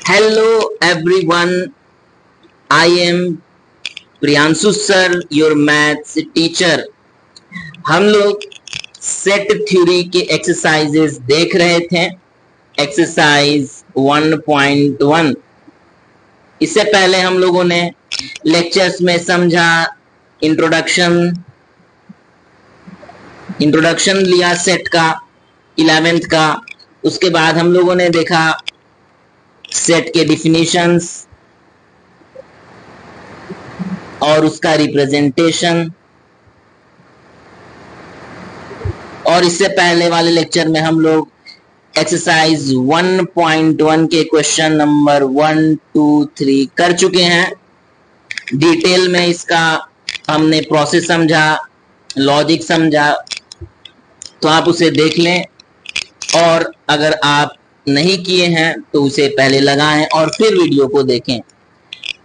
Hello everyone, I am Priyanshu sir, your maths teacher. हम लोग set theory के exercises देख रहे थे, एक्सरसाइज 1.1। इससे पहले हम लोगों ने लेक्चर्स में समझा इंट्रोडक्शन लिया सेट का 11th का। उसके बाद हम लोगों ने देखा सेट के डिफिनीशंस और उसका रिप्रेजेंटेशन। और इससे पहले वाले लेक्चर में हम लोग एक्सरसाइज 1.1 के क्वेश्चन नंबर 1, 2, 3 कर चुके हैं। डिटेल में इसका हमने प्रोसेस समझा, लॉजिक समझा, तो आप उसे देख लें। और अगर आप नहीं किए हैं तो उसे पहले लगाएं और फिर वीडियो को देखें।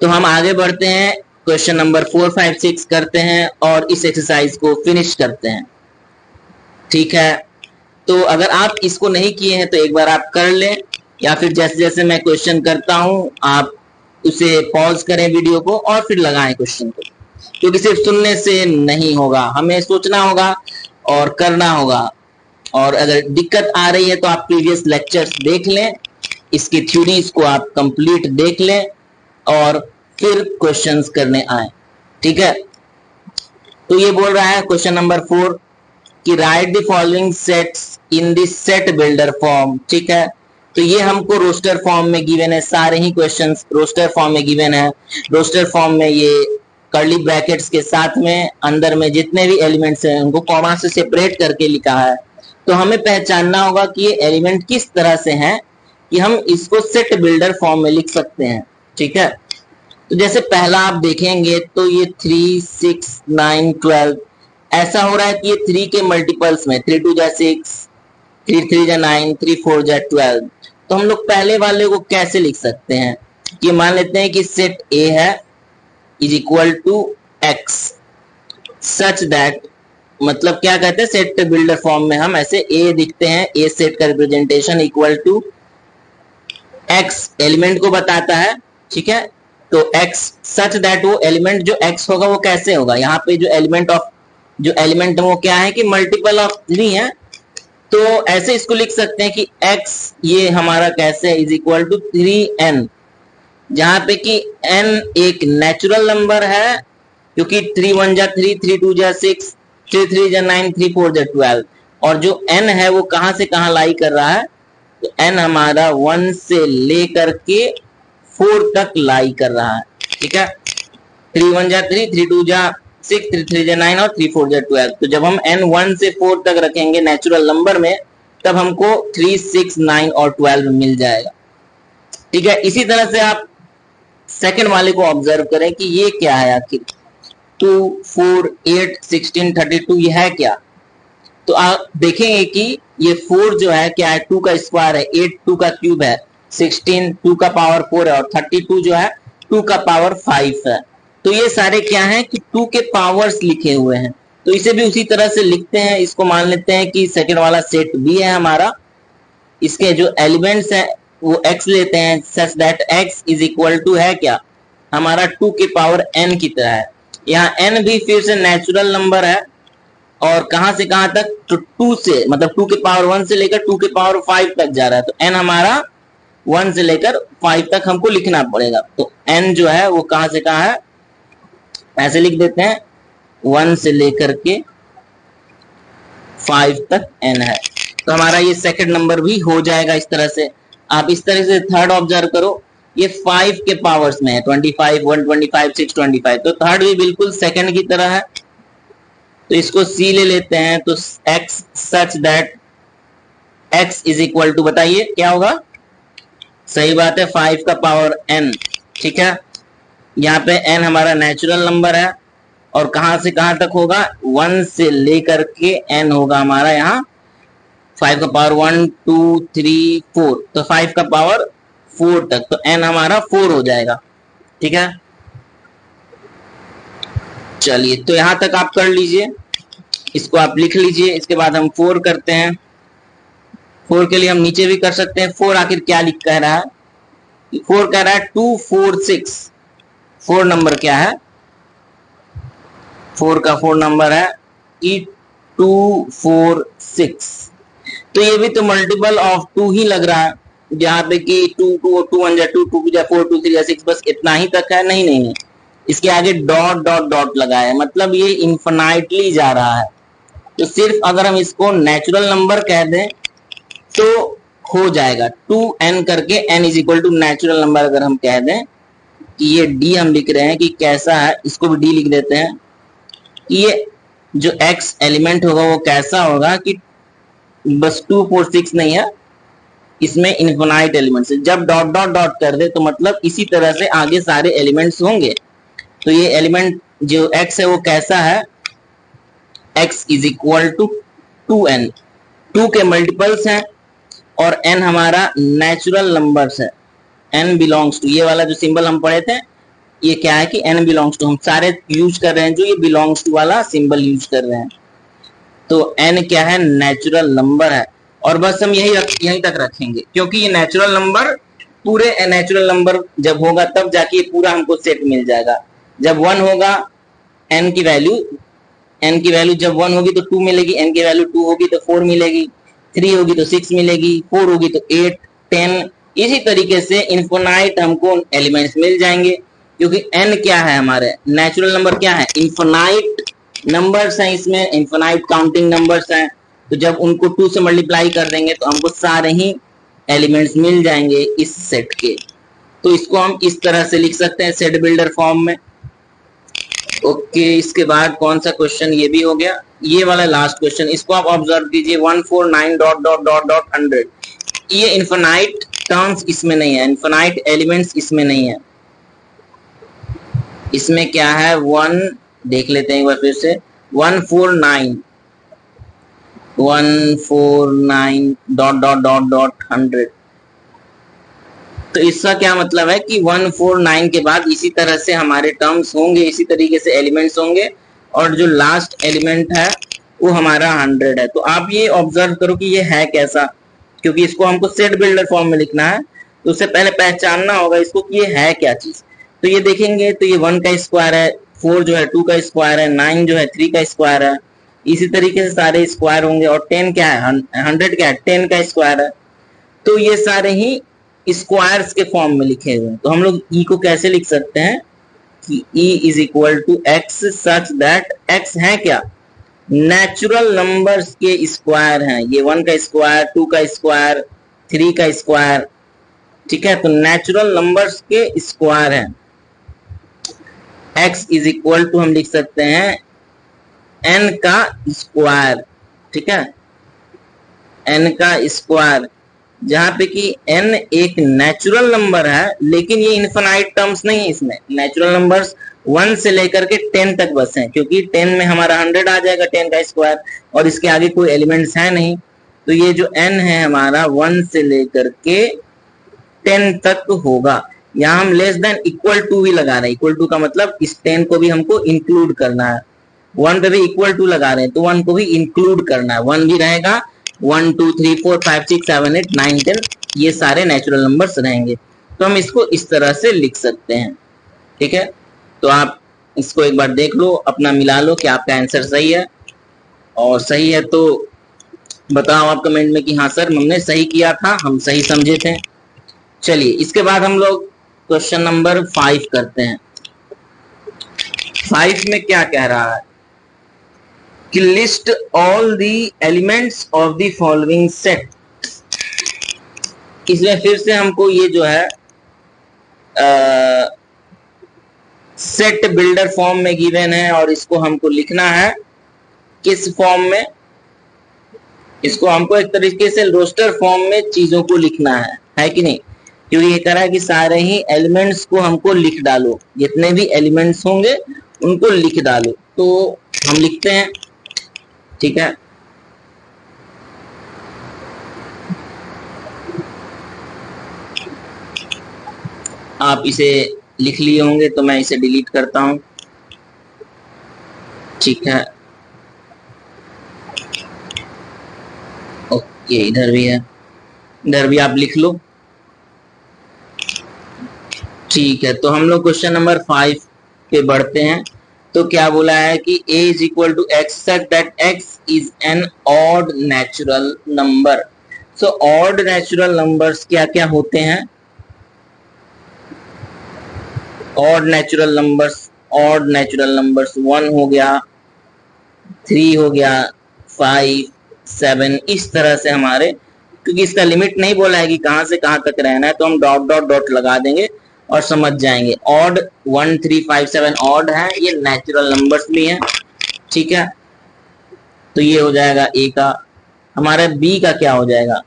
तो हम आगे बढ़ते हैं, क्वेश्चन नंबर 4, 5, 6 करते हैं और इस एक्सरसाइज को फिनिश करते हैं। ठीक है, तो अगर आप इसको नहीं किए हैं तो एक बार आप कर लें, या फिर जैसे जैसे मैं क्वेश्चन करता हूं आप उसे पॉज करें वीडियो को और फिर लगाएं क्वेश्चन को, क्योंकि सिर्फ सुनने से नहीं होगा, हमें सोचना होगा और करना होगा। और अगर दिक्कत आ रही है तो आप प्रीवियस लेक्चर्स देख लें, इसकी थ्योरीज को आप कंप्लीट देख लें और फिर क्वेश्चंस करने आए। ठीक है, तो ये बोल रहा है क्वेश्चन नंबर 4 कि right the following sets in this set builder form. ठीक है, तो ये हमको रोस्टर फॉर्म में गिवन है, सारे ही क्वेश्चंस रोस्टर फॉर्म में गिवन है। रोस्टर फॉर्म में ये कर्ली ब्रैकेट्स के साथ में अंदर में जितने भी एलिमेंट्स हैं उनको कॉमा से सेपरेट करके लिखा है। तो हमें पहचानना होगा कि ये एलिमेंट किस तरह से हैं कि हम इसको सेट बिल्डर फॉर्म में लिख सकते हैं। ठीक है, तो जैसे पहला आप देखेंगे तो ये 3, 6, 9, 12 ऐसा हो रहा है कि ये 3 के मल्टीपल्स में 3 2 जा 6, 3 3 जा 9, 3 4 जा 12। तो हम लोग पहले वाले को कैसे लिख सकते हैं? ये मान लेते हैं कि सेट A है is equal to x such that, मतलब क्या कहते हैं, सेट बिल्डर फॉर्म में हम ऐसे A दिखते हैं, A सेट का representation equal to x element को बताता है। ठीक है, तो x सच दैट वो एलिमेंट जो x होगा वो कैसे होगा, यहाँ पे जो एलिमेंट है वो क्या है कि मल्टीपल ऑफ 3 है। तो ऐसे इसको लिख सकते हैं कि x ये हमारा कैसे इज इक्वल टू 3n, जहां पे कि n एक नेचुरल नंबर है, क्योंकि 3 1 जा 3, 3 2 जा 6, 3 3 जा 9, 3 4 जा 12। और जो n है वो कहां से कहां लाई कर रहा है, तो n हमारा 1 से लेकर के 4 तक लाई कर रहा है। ठीक है, 3 1 जा 3, 3 2 जा 6, 3 3 जा 9 और 3 4 जा 12। तो जब हम n 1 से 4 तक रखेंगे नेचुरल नंबर में, तब हमको 3, 6, 9 और 12 मिल जाएगा। ठीक है, इसी तरह से आप सेकंड वाले को ऑब्जर्व करें कि ये क्या है आखिर, 2, 4, 8, 16, 32 ये है क्या। तो आप देखेंगे कि ये 4 जो है क्या है, 2 का स्क्वायर है, 8 2 का क्यूब है, 16 2 का पावर 4 है और 32 जो है 2 का पावर 5 है। तो ये सारे क्या हैं कि 2 के पावर्स लिखे हुए हैं। तो इसे भी उसी तरह से लिखते हैं, इसको मान लेते हैं कि सेकंड वाला सेट B है हमारा, इसके जो एलिमेंट्स हैं वो x लेते हैं such that x is equal to है क्या, हमारा 2 के पावर n की तरह है। यहाँ n भी फिर से नेचुरल नंबर है और कहां से कहां तक, तो 2 से, मतलब 2 के पावर 1 से लेकर 2 के पावर 5 तक जा रहा है। तो n हमारा 1 से लेकर 5 तक हमको लिखना पड़ेगा। तो n जो है वो कहां से कहां है, ऐसे लिख देते हैं 1 से लेकर के 5 तक n है। तो हमारा ये सेकंड नंबर भी हो जाएगा इस तरह से। आप इस तरह से थर्ड ऑब्जर्व करो, ये 5 के पावर्स में है, 25, 125, 625। तो थर्ड भी बिल्कुल सेकंड की तरह है, तो इसको C ले लेते हैं। तो x such that x is equal to, बताइए क्या होगा, सही बात है 5 का पावर n। ठीक है, यहाँ पे n हमारा नेचुरल नंबर है और कहां से कहां तक होगा, 1 से लेकर के n होगा हमारा यहाँ 5 का पावर 1 2 3 4, तो 5 का पावर 4 तक, तो n हमारा 4 हो जाएगा। ठीक है, चलिए तो यहां तक आप कर लीजिए, इसको आप लिख लीजिए। इसके बाद हम 4 करते हैं। 4 के लिए हम नीचे भी कर सकते हैं। 4 आखिर क्या लिख कह रहा है, 4 कह रहा है 246, 4 नंबर क्या है, 4 का 4 नंबर है कि 246। तो ये भी तो मल्टीपल ऑफ 2 ही लग रहा है, जहां पे कि 2 2 2 1 2 2 4 2 3 6, बस इतना ही तक है। नहीं नहीं, इसके आगे डॉट डॉट डॉट लगा है, मतलब ये इन्फिनाइटली जा रहा है। तो सिर्फ अगर हम इसको नेचुरल नंबर कह दें तो हो जाएगा 2n करके, n is equal to natural number अगर हम कह दें कि ये d हम लिख रहे हैं कि कैसा है, इसको भी d लिख देते हैं कि ये जो x एलिमेंट होगा वो कैसा होगा कि बस 2 4 6 नहीं है, इसमें इन्फिनाइट एलिमेंट्स है। जब डॉट डॉट डॉट कर दे तो मतलब इसी तरह से आगे सारे एलिमेंट्स होंगे। तो ये एलिमेंट जो x है वो कैसा है, x is equal to 2n, 2 के मल्टीपल्स हैं और n हमारा नेचुरल नंबर्स है। n बिलोंग्स टू, ये वाला जो सिंबल हम पढ़े थे ये क्या है कि n बिलोंग्स टू, हम सारे यूज कर रहे हैं जो ये बिलोंग्स टू वाला सिंबल यूज कर रहे हैं। तो n क्या है, नेचुरल नंबर है। और बस हम यहीं तक रखेंगे, क्योंकि ये नेचुरल नंबर, पूरे नेचुरल नंबर जब होगा तब जाके ये पूरा हमको सेट मिल जाएगा। जब 1 होगा n की वैल्यू जब 1 होगी तो 2 मिलेगी, n की वैल्यू 2 होगी तो 4 मिलेगी, 3 होगी तो 6 मिलेगी, 4 होगी तो 8 10, इसी तरीके से इन्फिनाइट हमको एलिमेंट्स मिल जाएंगे। क्योंकि n क्या है, हमारे नेचुरल नंबर क्या है, इन्फिनाइट नंबर्स हैं, इसमें इन्फिनाइट काउंटिंग नंबर्स हैं। तो जब उनको 2 से मल्टीप्लाई कर देंगे तो हमको सारे ही एलिमेंट्स मिल जाएंगे इस सेट के। तो इसको हम इस तरह से लिख सकते हैं सेट बिल्डर फॉर्म में। ओके, इसके बाद कौन सा क्वेश्चन, ये भी हो गया, ये वाला लास्ट क्वेश्चन, इसको आप ऑब्जर्व कीजिए, 149 डॉट डॉट डॉट डॉट 100। ये इन्फिनाइट टर्म्स इसमें नहीं है, इन्फिनाइट एलिमेंट्स इसमें नहीं है। इसमें क्या है, 1 देख लेते हैं एक बार फिर से, 149 डॉट डॉट डॉट डॉट 100। तो इसका क्या मतलब है कि 149 के बाद इसी तरह से हमारे टर्म्स होंगे, इसी तरीके से एलिमेंट्स होंगे, और जो लास्ट एलिमेंट है वो हमारा 100 है। तो आप ये ऑब्जर्व करो कि ये है कैसा, क्योंकि इसको हमको सेट बिल्डर फॉर्म में लिखना है, तो उससे पहले पहचानना होगा इसको कि ये है क्या चीज। तो ये देखेंगे तो ये 1 का स्क्वायर है, 4 जो है 2 का स्क्वायर है, 9 जो है 3 का स्क्वायर है, इसी तरीके से सारे स्क्वायर होंगे। और 10 क्या है, 100 क्या है, 10 का स्क्वायर है। तो ये सारे ही स्क्वायर्स के फॉर्म में लिखे हुए हैं। तो हम लोग ई को कैसे लिख सकते हैं कि E is equal to x such that x है क्या, नेचुरल नंबर्स के स्क्वायर हैं। ये 1 का स्क्वायर, 2 का स्क्वायर, 3 का स्क्वायर, ठीक है। तो नेचुरल नंबर्स के स्क्वायर हैं। x इज इक्वल टू हम लिख सकते हैं n का स्क्वायर, ठीक है, n का स्क्वायर, जहां पे कि n एक नेचुरल नंबर है, लेकिन ये इनफिनाइट टर्म्स नहीं है। इसमें नेचुरल नंबर्स 1 से लेकर के 10 तक बस हैं, क्योंकि 10 में हमारा 100 आ जाएगा, 10 का स्क्वायर, और इसके आगे कोई एलिमेंट्स है नहीं। तो ये जो n है हमारा 1 से लेकर के 10 तक होगा। यहाँ हम लेस देन इक्वल टू भी लगा रहे हैं, इक्वल टू का मतलब इस 10 को भी हमको इंक्लूड करना है। 1 पे भी इक्वल टू लगा रहे हैं तो 1 को भी इंक्लूड करना है, 1 भी रहेगा। 1 2 3 4 5 6 7 8 9 10 ये सारे नेचुरल नंबर्स रहेंगे। तो हम इसको इस तरह से लिख सकते हैं, ठीक है। तो आप इसको एक बार देख लो, अपना मिला लो कि आपका आंसर सही है, और सही है तो बताओ आप कमेंट में कि हाँ सर हमने सही किया था, हम सही समझे थे। चलिए इसके बाद हम लोग क्वेश्चन नंबर 5 करते हैं। 5 में क्या कह रहा है कि list all the elements of the following set. इसमें फिर से हमको ये जो है सेट बिल्डर फॉर्म में गिवन है, और इसको हमको लिखना है किस फॉर्म में, इसको हमको एक तरीके से रोस्टर फॉर्म में चीजों को लिखना है कि नहीं। क्योंकि ये कह रहा है कि सारे ही एलिमेंट्स को हमको लिख डालो, जितने भी एलिमेंट्स होंगे उनको लिख डालो। तो हम लिखते हैं, ठीक है। आप इसे लिख लिए होंगे तो मैं इसे डिलीट करता हूं, ठीक है। ओके, इधर भी है, इधर भी आप लिख लो। ठीक है, तो हम लोग क्वेश्चन नंबर 5 पे बढ़ते हैं। तो क्या बोला है कि a is equal to x such that x is an odd natural number. So odd natural numbers क्या क्या होते हैं? ऑड नेचुरल नंबर्स 1 हो गया, 3 हो गया, 5, 7, इस तरह से हमारे, क्योंकि इसका लिमिट नहीं बोला है कि कहां से कहां तक रहना है, तो हम डॉट डॉट डॉट लगा देंगे और समझ जाएंगे। ऑड 1, 3, 5, 7 ऑड है, ये नेचुरल नंबर्स भी हैं। ठीक है, तो ये हो जाएगा ए का। हमारा बी का क्या हो जाएगा?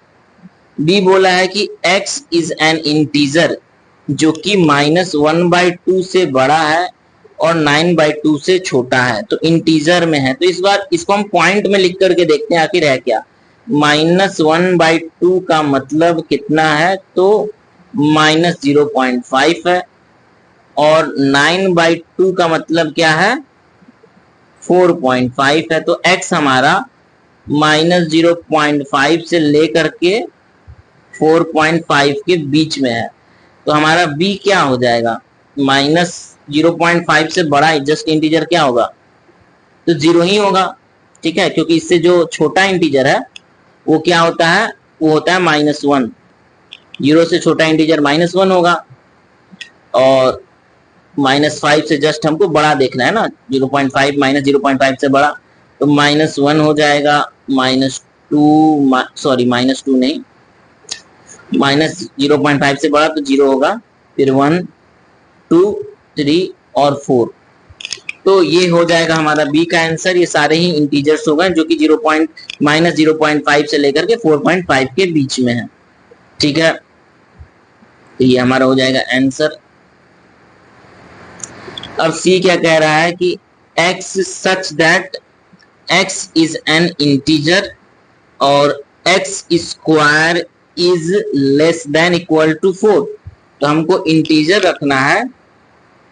बी बोला है कि x इज एन इंटीजर जो कि -1/2 से बड़ा है और 9/2 से छोटा है, तो इंटीजर में है। तो इस बार इसको हम पॉइंट में लिख करके देखते हैं आखिर है क्या। -1/2 का मतलब कितना है? तो -0.5 है, और 9/2 का मतलब क्या है? 4.5 है। तो x हमारा -0.5 से लेकर के 4.5 के बीच में है। तो हमारा b क्या हो जाएगा? -0.5 से बड़ा जस्ट इंटीजर क्या होगा? तो 0 ही होगा। ठीक है, क्योंकि इससे जो छोटा इंटीजर है वो क्या होता है? वो होता है -1। 0 से छोटा इंटीजर -1 होगा, और -5 से जस्ट हमको बड़ा देखना है ना, 0.5 -0.5 से बड़ा, तो -1 हो जाएगा, -2, सॉरी -2 नहीं, -0.5 से बड़ा तो 0 होगा, फिर 1, 2, 3 और 4। तो ये हो जाएगा हमारा बी का आंसर। ये सारे ही इंटीजर्स हो गए जो कि -0.5 से लेकर के 4.5 के बीच में है। ठीक है, तो ये हमारा हो जाएगा आंसर। अब सी क्या कह रहा है कि x such that x is an integer और x square is less than equal to 4। तो हमको इंटीजर रखना है।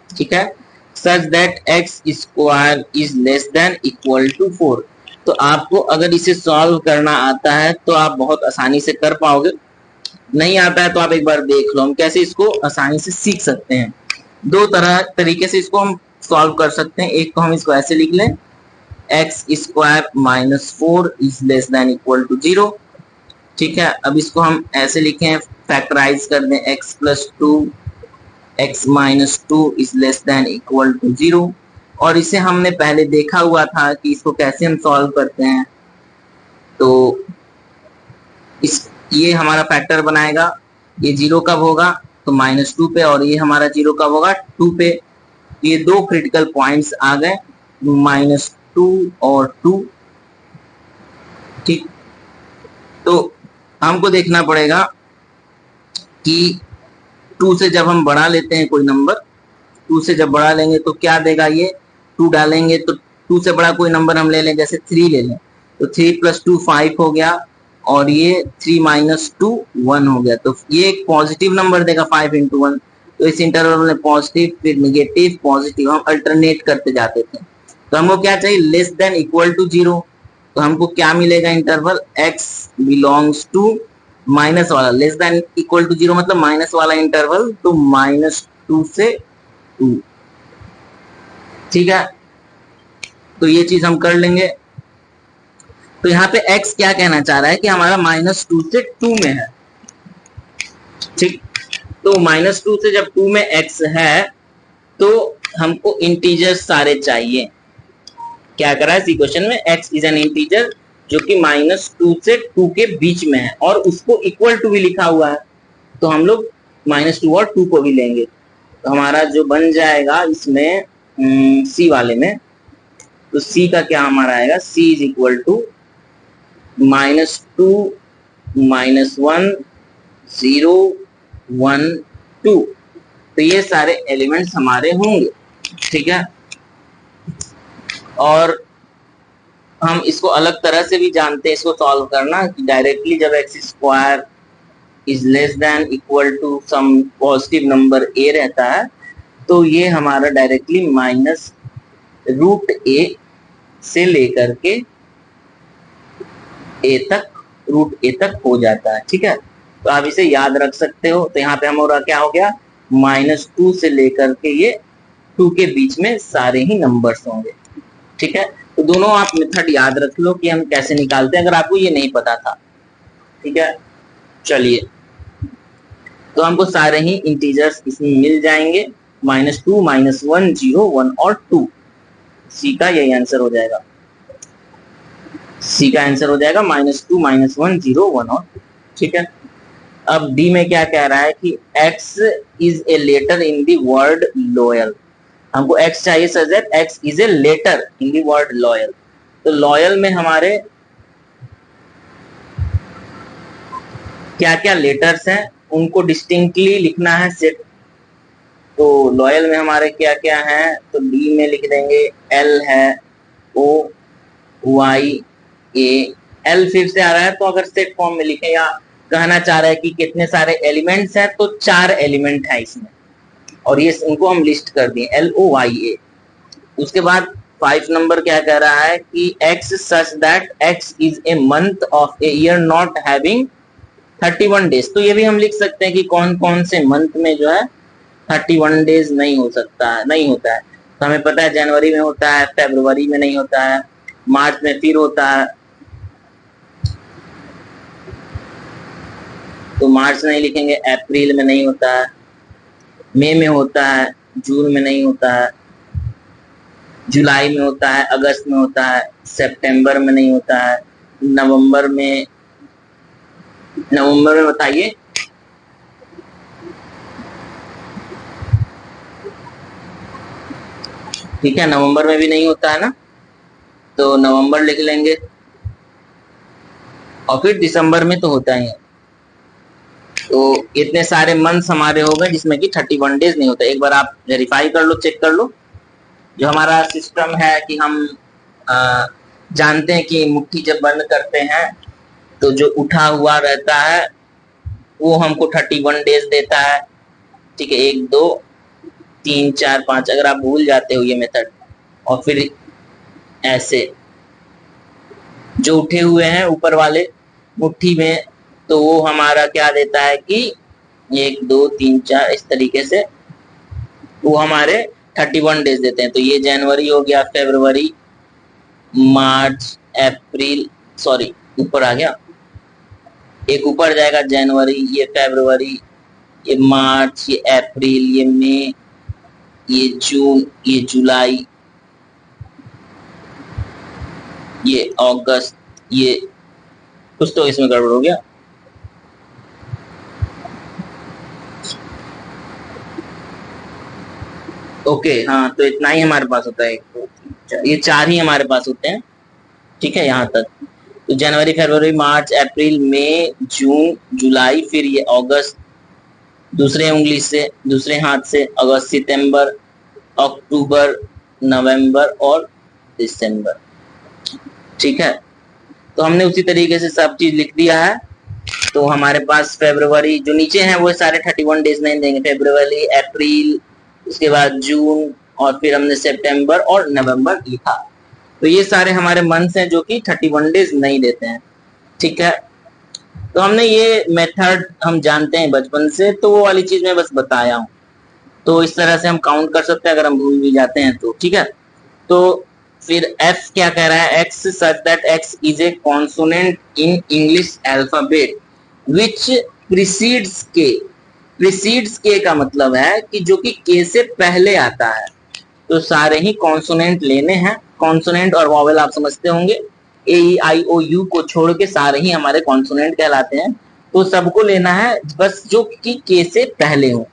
ठीक है, such that x square is less than equal to 4। तो आपको अगर इसे सॉल्व करना आता है तो आप बहुत आसानी से कर पाओगे, नहीं आता है तो आप एक बार देख लो हम कैसे इसको आसानी से सीख सकते हैं। दो तरीके से इसको हम सॉल्व कर सकते हैं। एक तो हम इसको ऐसे लिख लें, x square -4 is less than equal to 0। ठीक है, अब इसको हम ऐसे लिखें, फैक्टराइज कर दें, x plus 2 x minus 2 is less than equal to 0। और इसे हमने पहले देखा हुआ था कि इसको कैसे हम सॉल्व करते हैं। तो ये हमारा फैक्टर बनाएगा, ये 0 कब होगा? तो -2 पे, और ये हमारा 0 कब होगा? 2 पे। ये दो क्रिटिकल पॉइंट्स आ गए, -2 और 2। ठीक, तो हमको देखना पड़ेगा कि 2 से जब हम बढ़ा लेते हैं कोई नंबर, 2 से जब बढ़ा लेंगे तो क्या देगा? ये 2 डालेंगे तो 2 से बड़ा कोई नंबर हम ले लें, जैसे 3 ले लें, तो 3 + 2 5 हो गया, और ये 3 - 2 1 हो गया। तो ये एक पॉजिटिव नंबर देगा 5 × 1। तो इस इंटरवल में पॉजिटिव, फिर निगेटिव, पॉजिटिव, हम अल्टरनेट करते जाते थे। तो हमको क्या चाहिए? Less than equal to 0। तो हमको क्या मिलेगा? Interval x belongs to minus वाला, लेस देन इक्वल टू 0 मतलब माइनस वाला इंटरवल, तो -2 से 2। ठीक है, तो ये चीज हम कर लेंगे। तो यहाँ पे x क्या कहना चाह रहा है कि हमारा -2 से 2 में है। ठीक, तो -2 से जब 2 में x है तो हमको इंटीजर सारे चाहिए। क्या कर रहा है इक्वेशन में? x इज एन इंटीजर जो कि -2 से 2 के बीच में है, और उसको इक्वल टू भी लिखा हुआ है, तो हम लोग -2 और 2 को भी लेंगे। तो हमारा जो बन जाएगा इसमें सी वाले में, तो सी का क्या हमारा आएगा? c is equal to -2 -1 0 1 2। तो ये सारे एलिमेंट्स हमारे होंगे। ठीक है, और हम इसको अलग तरह से भी जानते हैं इसको सॉल्व करना, कि डायरेक्टली जब x square is less than equal to some positive number a रहता है, तो ये हमारा डायरेक्टली -√a से लेकर के √a तक हो जाता है। ठीक है, तो आप इसे याद रख सकते हो। तो यहाँ पे हमारा क्या हो गया? -2 से लेकर के ये 2 के बीच में सारे ही नंबर्स होंगे। ठीक है, तो दोनों आप मेथड याद रख लो कि हम कैसे निकालते हैं, अगर आपको ये नहीं पता था। ठीक है, चलिए, तो हमको सारे ही इंटीजर्स इसमें मिल जाएंगे, -2, -1, 0, 1 और 2। सी का यही आंसर हो जाएगा, सी का आंसर हो जाएगा -2, -1, 0, 1 और 2। ठीक है, अब डी में क्या कह रहा है कि x is a letter in the word loyal. हमको x चाहिए sir, x is a letter in the word loyal. तो लॉयल में हमारे क्या क्या लेटर्स हैं उनको डिस्टिंक्टली लिखना है सेट। तो लॉयल में हमारे क्या क्या हैं, तो डी में लिख देंगे L है, O Y A, L फिर से आ रहा है, तो अगर सेट फॉर्म में लिखे या कहना चाह रहा है कि कितने सारे एलिमेंट्स हैं, तो 4 एलिमेंट है इसमें, और ये उनको हम लिस्ट कर दिए LOYA। उसके बाद 5 नंबर क्या कह रहा है कि x such that x is a month of a year not having 31 days. तो ये भी हम लिख सकते हैं कि कौन कौन से मंथ में जो है 31 डेज नहीं हो सकता है, नहीं होता है। तो हमें पता है जनवरी में होता है, फरवरी में नहीं होता है, मार्च में फिर होता है, तो मार्च नहीं लिखेंगे, अप्रैल में नहीं होता है, मई में होता है, जून में नहीं होता है, जुलाई में होता है, अगस्त में होता है, सितंबर में नहीं होता है, नवंबर में बताइए, ठीक है, नवंबर में भी नहीं होता है ना, तो नवंबर लिख लेंगे, और फिर दिसंबर में तो होता ही है। तो इतने सारे मंथ्स हमारे हो गए जिसमें कि 31 डेज नहीं होता। एक बार आप वेरीफाई कर लो, चेक कर लो। जो हमारा सिस्टम है कि हम जानते हैं कि मुट्ठी जब बंद करते हैं तो जो उठा हुआ रहता है वो हमको 31 डेज देता है। ठीक है, 1 2 3 4 5, अगर आप भूल जाते हो ये मेथड, और फिर ऐसे जो उठे हुए हैं ऊपर वाले मुट्ठी में, तो वो हमारा क्या देता है कि 1 2 3 4 इस तरीके से वो हमारे 31 डेज देते हैं। तो ये जनवरी हो गया, फरवरी, मार्च, अप्रैल, सॉरी ऊपर आ गया, एक ऊपर जाएगा जनवरी, ये फरवरी, ये मार्च, ये अप्रैल, ये मई, ये जून, ये जुलाई, ये अगस्त, ये कुछ तो इसमें गड़बड़ हो गया। ओके, हाँ, तो इतना ही हमारे पास होता है, ये 4 ही हमारे पास होते हैं। ठीक है, यहाँ तक। तो जनवरी, फरवरी, मार्च, अप्रैल, मई, जून, जुलाई, फिर ये अगस्त, दूसरे उंगली से, दूसरे हाथ से अगस्त, सितंबर, अक्टूबर, नवंबर और दिसंबर। ठीक है, तो हमने उसी तरीके से सब चीज लिख दिया है। तो हमारे पास फरवरी जो नीचे हैं वो सारे 31 डेज नहीं देंगे, फरवरी, अप्रैल, उसके बाद जून, और फिर हमने सितंबर और नवंबर लिखा। तो ये सारे हमारे मंथ्स हैं जो कि 31 डेज नहीं देते हैं। ठीक है, तो हमने ये मेथड हम जानते हैं बचपन से, तो वो वाली चीज मैं बस बताया हूँ। तो इस तरह से हम काउंट कर सकते हैं अगर हम भूल भी जाते हैं तो। ठीक है, तो फिर F क्या कह रहा है, X such that X is a consonant in English alphabet which precedes K। precedes K का मतलब है कि जो कि K से पहले आता है। तो सारे ही कॉन्सोनेंट लेने हैं, कॉन्सोनेंट और वॉवेल आप समझते होंगे, ए ई आई ओ यू को छोड़ के सारे ही हमारे कॉन्सोनेंट कहलाते हैं। तो सबको लेना है बस जो कि K से पहले हो।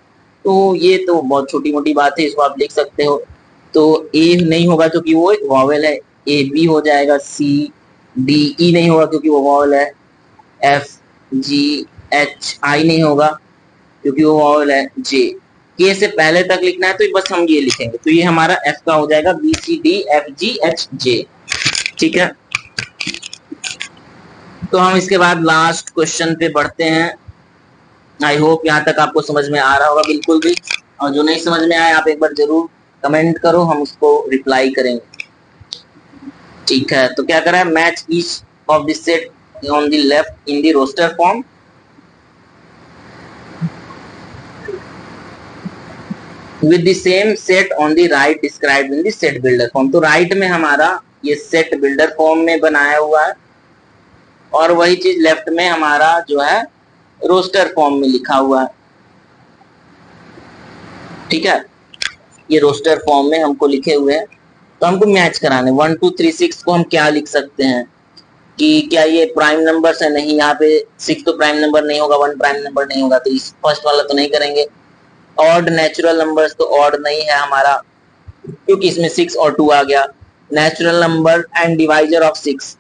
तो ये तो बहुत छोटी मोटी बात है, इसको आप लिख सकते हो। तो ए नहीं होगा क्योंकि वो एक वॉवेल है, ए बी हो जाएगा, सी डी ई नहीं होगा क्योंकि वो वॉवेल है, एफ जी एच आई नहीं होगा क्योंकि वो वॉवेल है, जे के से पहले तक लिखना है तो बस हम ये लिखेंगे। तो ये हमारा एफ का हो जाएगा, B C D F G H J. ठीक है, तो हम इसके बाद लास्ट क्वेश्चन पे बढ़ते हैं। आई होप यहाँ तक आपको समझ में आ रहा होगा बिल्कुल भी, और जो नहीं समझ में आया आप एक बार जरूर कमेंट करो, हम उसको रिप्लाई करेंगे। ठीक है, तो क्या करा है, match each of this set on the left in the roster form. With the same set on the right described in the set builder form. तो राइट में हमारा ये सेट बिल्डर फॉर्म में बनाया हुआ है और वही चीज लेफ्ट में हमारा जो है रोस्टर फॉर्म में लिखा हुआ है। ठीक है, ये रोस्टर फॉर्म में हमको लिखे हुए हैं, तो हमको मैच कराने 1 2 3 6 को हम क्या लिख सकते हैं कि क्या ये प्राइम नंबर है? नहीं, यहाँ पे 6 तो प्राइम नंबर नहीं होगा, 1 प्राइम नंबर नहीं होगा, तो इस फर्स्ट वाला तो नहीं करेंगे। ऑड नेचुरल नंबर्स तो ऑड नहीं है हमारा, क्योंकि इसमें 6 और 2 आ गया। Natural number and divisor of 6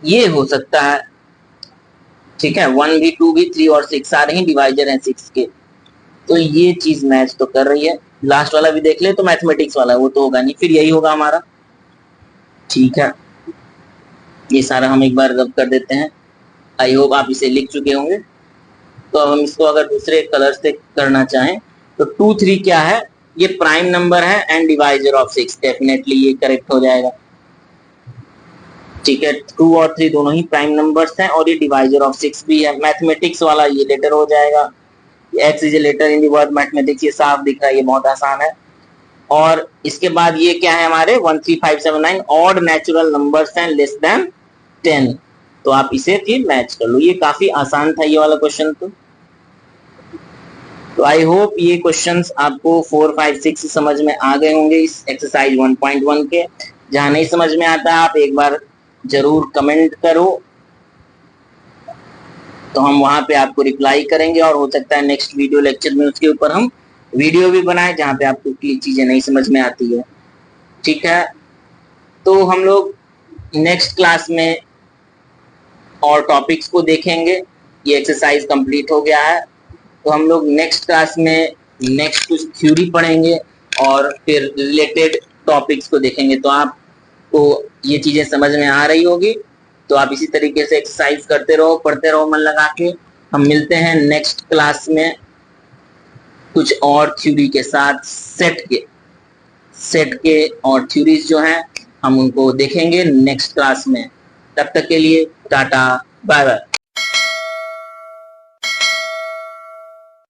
ये हो सकता है। ठीक है, 1 भी 2 भी 3 और 6 सारे ही डिवाइजर हैं 6 के, तो ये चीज मैच तो कर रही है। लास्ट वाला भी देख ले तो मैथमेटिक्स वाला वो तो होगा नहीं, फिर यही होगा हमारा। ठीक है, ये सारा हम एक बार रब कर देते हैं। आई होप आप इसे लिख चुके होंगे। तो अब हम इसको अगर दूसरे कलर से करना चाहें तो 2 3 क्या है? ये प्राइम नंबर है एंड डिवाइजर ऑफ 6, डेफिनेटली ये करेक्ट हो जाएगा। ठीक है, 2 और 3 दोनों ही प्राइम नंबर्स हैं और ये डिवाइजर ऑफ 6 भी है। मैथमेटिक्स वाला ये लेटर हो जाएगा। X is a letter in the word mathematics, ये साफ दिख रहा है, ये बहुत आसान है। और इसके बाद ये क्या है हमारे 1 3 5 7 9 ऑड नेचुरल नंबर्स हैं लेस देन 10, तो आप इसे फिर मैच कर लो। ये काफी आसान था ये वाला क्वेश्चन। तो आई होप ये क्वेश्चंस आपको 4 5 6 समझ में आ गए होंगे इस एक्सरसाइज 1.1 के। जहां नहीं समझ में आता आप एक बार जरूर कमेंट करो, तो हम वहां पे आपको रिप्लाई करेंगे और हो सकता है नेक्स्ट वीडियो लेक्चर में उसके ऊपर हम वीडियो भी बनाएं जहां पे आपको चीजें नहीं समझ में आती है। ठीक है, तो हम लोग नेक्स्ट क्लास में और टॉपिक्स को देखेंगे। ये एक्सरसाइज कंप्लीट हो गया है, तो हम लोग नेक्स्ट क्लास में नेक्स्ट कुछ थ्योरी पढ़ेंगे और फिर रिलेटेड टॉपिक्स को देखेंगे। तो आपको ये चीजें समझ में आ रही होगी, तो आप इसी तरीके से एक्सरसाइज करते रहो, पढ़ते रहो मन लगा के। हम मिलते हैं नेक्स्ट क्लास में कुछ और थ्योरी के साथ, सेट के और थ्योरीज जो हैं हम उनको देखेंगे नेक्स्ट क्लास में। तब तक के लिए टाटा बाय बाय।